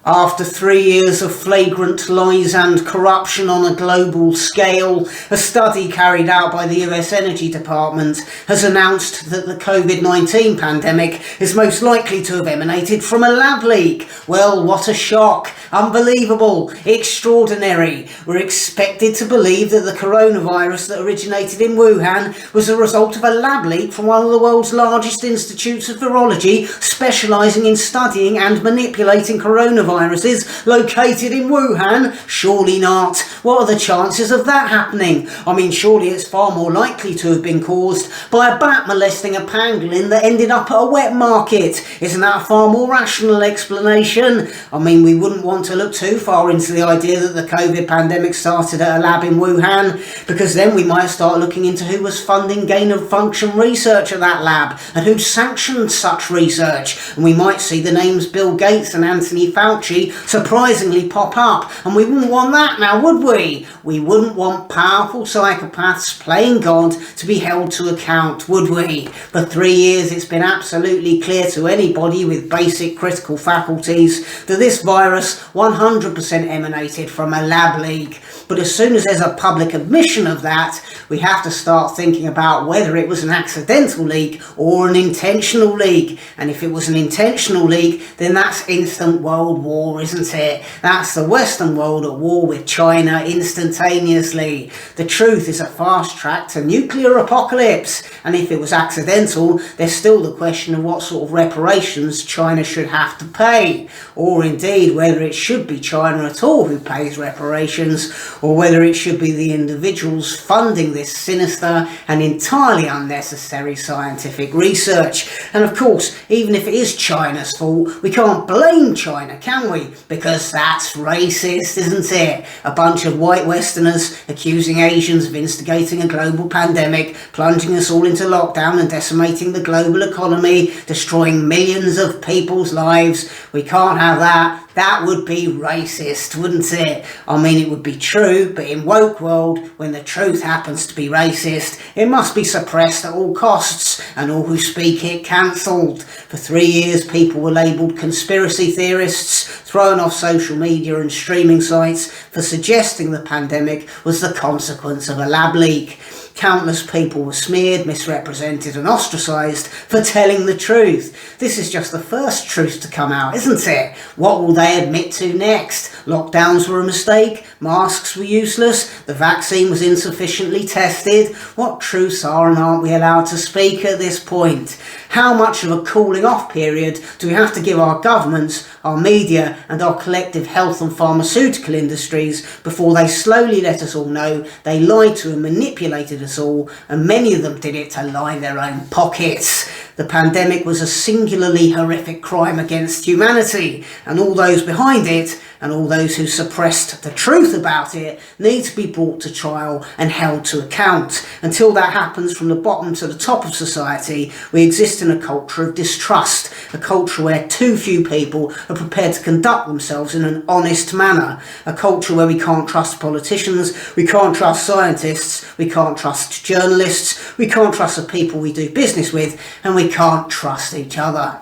After 3 years of flagrant lies and corruption on a global scale, a study carried out by the US Energy Department has announced that the COVID-19 pandemic is most likely to have emanated from a lab leak. Well, what a shock! Unbelievable! Extraordinary! We're expected to believe that the coronavirus that originated in Wuhan was a result of a lab leak from one of the world's largest institutes of virology, specialising in studying and manipulating coronaviruses located in Wuhan? Surely not. What are the chances of that happening? I mean, surely it's far more likely to have been caused by a bat molesting a pangolin that ended up at a wet market. Isn't that a far more rational explanation? I mean, we wouldn't want to look too far into the idea that the COVID pandemic started at a lab in Wuhan, because then we might start looking into who was funding gain-of-function research at that lab and who sanctioned such research, and we might see the names Bill Gates and Anthony Fauci surprisingly pop up, and we wouldn't want that now, would we? We wouldn't want powerful psychopaths playing God to be held to account, would we? For 3 years it's been absolutely clear to anybody with basic critical faculties that this virus 100% emanated from a lab leak. But as soon as there's a public admission of that, we have to start thinking about whether it was an accidental leak or an intentional leak. And if it was an intentional leak, then that's instant world war, isn't it? That's the Western world at war with China instantaneously. The truth is a fast track to nuclear apocalypse. And if it was accidental, there's still the question of what sort of reparations China should have to pay. Or indeed, whether it should be China at all who pays reparations, or whether it should be the individuals funding this sinister and entirely unnecessary scientific research. And of course, even if it is China's fault, we can't blame China, can we? Because that's racist, isn't it? A bunch of white Westerners accusing Asians of instigating a global pandemic, plunging us all into lockdown and decimating the global economy, destroying millions of people's lives. We can't have that. That would be racist, wouldn't it? I mean, it would be true, but in woke world, when the truth happens to be racist, it must be suppressed at all costs, and all who speak it cancelled. For 3 years, people were labelled conspiracy theorists, thrown off social media and streaming sites for suggesting the pandemic was the consequence of a lab leak. Countless people were smeared, misrepresented and ostracised for telling the truth. This is just the first truth to come out, isn't it? What will they admit to next? Lockdowns were a mistake, masks were useless, the vaccine was insufficiently tested. What truths are and aren't we allowed to speak at this point? How much of a cooling off period do we have to give our governments, our media and our collective health and pharmaceutical industries before they slowly let us all know they lied to and manipulated us all, and many of them did it to line their own pockets? The pandemic was a singularly horrific crime against humanity, and all those behind it and all those who suppressed the truth about it need to be brought to trial and held to account. Until that happens from the bottom to the top of society, we exist in a culture of distrust, a culture where too few people are prepared to conduct themselves in an honest manner, a culture where we can't trust politicians, we can't trust scientists, we can't trust journalists, we can't trust the people we do business with, and we can't trust each other.